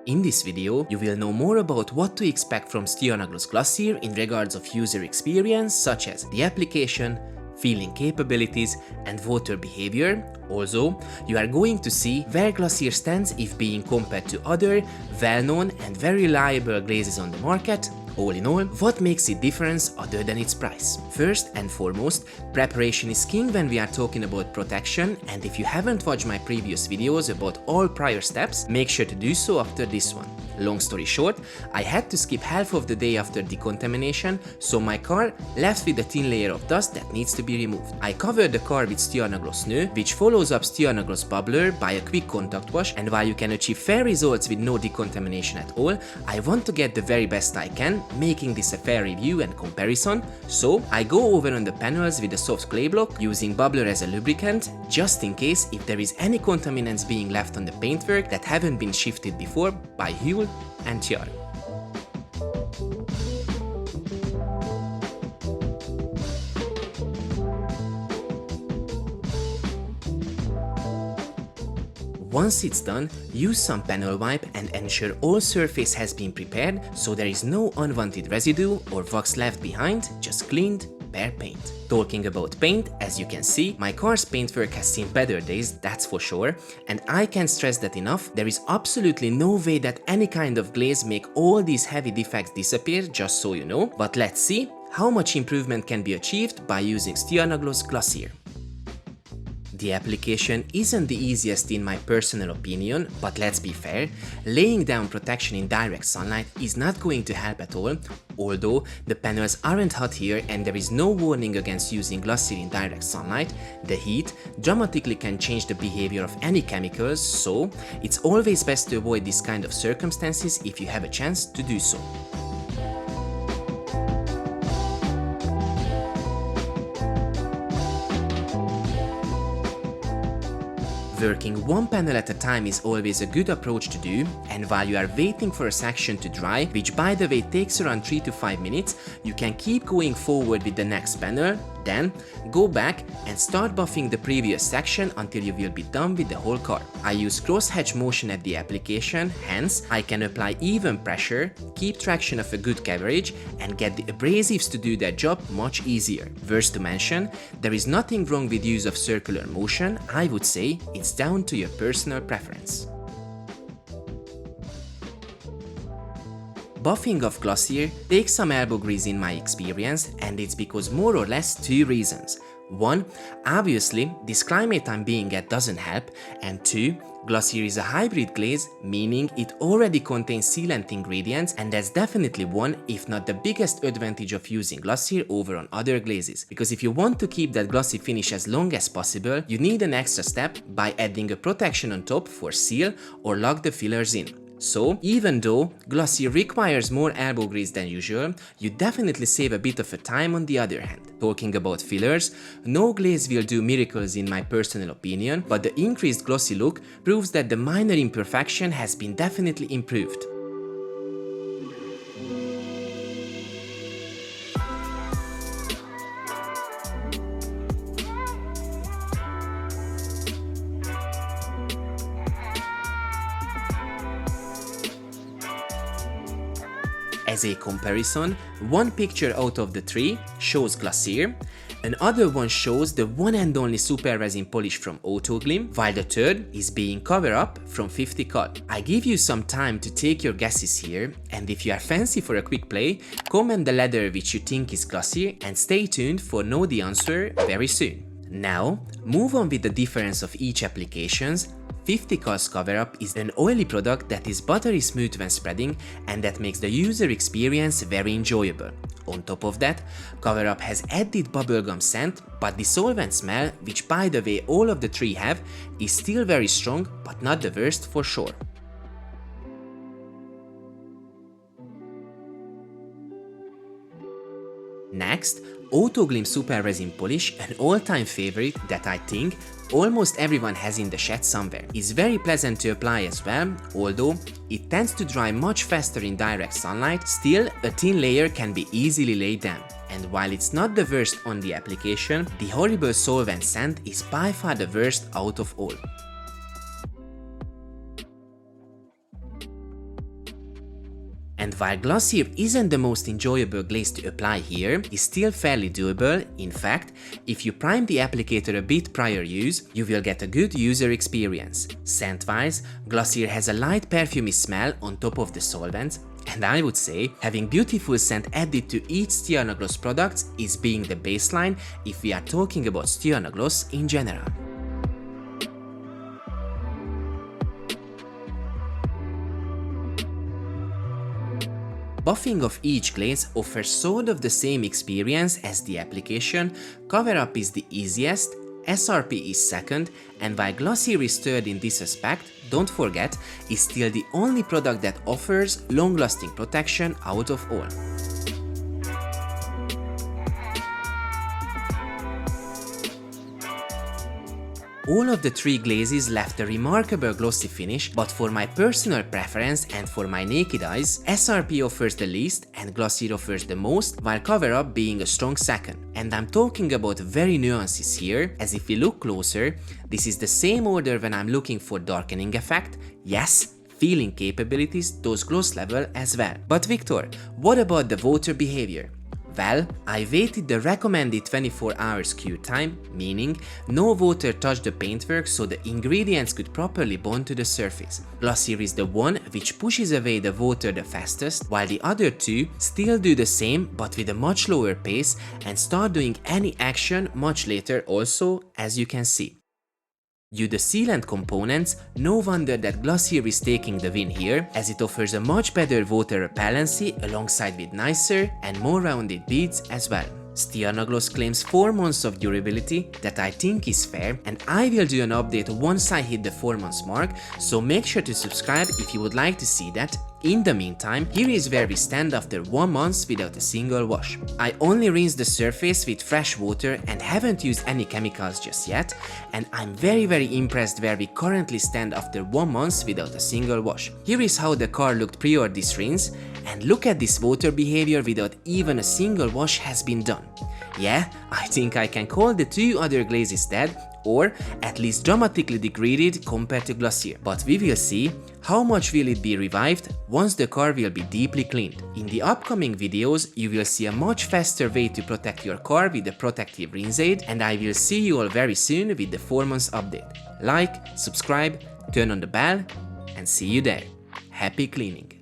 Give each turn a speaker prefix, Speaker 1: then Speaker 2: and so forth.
Speaker 1: In this video, you will know more about what to expect from Stjarnagloss Glasyr in regards of user experience such as the application, feeling capabilities and water behavior. Also, you are going to see where Glasyr stands if being compared to other well-known and very reliable glazes on the market. All in all, what makes it different other than its price? First and foremost, preparation is king when we are talking about protection, and if you haven't watched my previous videos about all prior steps, make sure to do so after this one. Long story short, I had to skip half of the day after decontamination, so my car left with a thin layer of dust that needs to be removed. I covered the car with Stjarnagloss Snö, which follows up Stjarnagloss Bubbler by a quick contact wash, and while you can achieve fair results with no decontamination at all, I want to get the very best I can, making this a fair review and comparison, so I go over on the panels with a soft clay block using Bubbler as a lubricant, just in case if there is any contaminants being left on the paintwork that haven't been shifted before by Huel and Tjar. Once it's done, use some panel wipe and ensure all surface has been prepared so there is no unwanted residue or wax left behind, just cleaned, bare paint. Talking about paint, as you can see, my car's paintwork has seen better days, that's for sure, and I can't stress that enough, there is absolutely no way that any kind of glaze make all these heavy defects disappear, just so you know, but let's see how much improvement can be achieved by using Stjarnagloss Glasyr. The application isn't the easiest in my personal opinion, but let's be fair, laying down protection in direct sunlight is not going to help at all, although the panels aren't hot here and there is no warning against using Glasyr in direct sunlight, the heat dramatically can change the behavior of any chemicals, so it's always best to avoid this kind of circumstances if you have a chance to do so. Working one panel at a time is always a good approach to do, and while you are waiting for a section to dry, which by the way takes around 3 to 5 minutes, you can keep going forward with the next panel, then go back and start buffing the previous section until you will be done with the whole car. I use cross-hatch motion at the application, hence I can apply even pressure, keep traction of a good coverage and get the abrasives to do their job much easier. Worth to mention, there is nothing wrong with use of circular motion, I would say it's down to your personal preference. Buffing of Glasyr takes some elbow grease in my experience, and it's because more or less two reasons. One, obviously this climate I'm being at doesn't help, and two, Glasyr is a hybrid glaze, meaning it already contains sealant ingredients, and that's definitely one, if not the biggest advantage of using Glasyr over on other glazes. Because if you want to keep that glossy finish as long as possible, you need an extra step by adding a protection on top for seal or lock the fillers in. So, even though Glasyr requires more elbow grease than usual, you definitely save a bit of a time on the other hand. Talking about fillers, no glaze will do miracles in my personal opinion, but the increased glossy look proves that the minor imperfection has been definitely improved. As a comparison, one picture out of the three shows Glasyr, another one shows the one and only Super Resin polish from Auroglym, while the third is being covered up from 50 cal. I give you some time to take your guesses here, and if you are fancy for a quick play, comment the letter which you think is Glasyr and stay tuned for know the answer very soon. Now, move on with the difference of each applications. 50 cals cover up is an oily product that is buttery smooth when spreading and that makes the user experience very enjoyable. On top of that, cover up has added bubblegum scent, but the solvent smell, which by the way all of the three have, is still very strong but not the worst for sure. Next, Auroglym Super Resin polish, an all-time favorite that I think almost everyone has in the shed somewhere. Is very pleasant to apply as well, although it tends to dry much faster in direct sunlight, still a thin layer can be easily laid down. And while it's not the worst on the application, the horrible solvent scent is by far the worst out of all. And while Glasyr isn't the most enjoyable glaze to apply here, it's still fairly doable. In fact, if you prime the applicator a bit prior use, you will get a good user experience. Scent-wise, Glasyr has a light perfumey smell on top of the solvent, and I would say having beautiful scent added to each Stjarnagloss product is being the baseline if we are talking about Stjarnagloss in general. Buffing of each glaze offers sort of the same experience as the application. Cover up is the easiest, SRP is second, and while Glasyr is third in this aspect, don't forget, is still the only product that offers long-lasting protection out of all. All of the three glazes left a remarkable glossy finish, but for my personal preference and for my naked eyes, SRP offers the least and Glasyr offers the most, while Cover Up being a strong second. And I'm talking about very nuances here, as if we look closer, this is the same order when I'm looking for darkening effect, yes, feeling capabilities, those gloss level as well. But Victor, what about the water behavior? Well, I waited the recommended 24 hours cure time, meaning no water touched the paintwork so the ingredients could properly bond to the surface. Glasyr is the one which pushes away the water the fastest, while the other two still do the same but with a much lower pace and start doing any action much later also, as you can see. Due to sealant components, no wonder that Glasyr is taking the win here, as it offers a much better water repellency alongside with nicer and more rounded beads as well. Stjarnagloss claims 4 months of durability, that I think is fair, and I will do an update once I hit the 4 months mark, so make sure to subscribe if you would like to see that. In the meantime, here is where we stand after 1 month without a single wash. I only rinsed the surface with fresh water and haven't used any chemicals just yet, and I'm very impressed where we currently stand after 1 month without a single wash. Here is how the car looked prior this rinse, and look at this water behavior without even a single wash has been done. Yeah, I think I can call the 2 other glazes dead, or at least dramatically degraded compared to Glasyr. But we will see how much will it be revived once the car will be deeply cleaned. In the upcoming videos, you will see a much faster way to protect your car with the protective rinse aid, and I will see you all very soon with the 4 months update. Like, subscribe, turn on the bell, and see you there. Happy cleaning!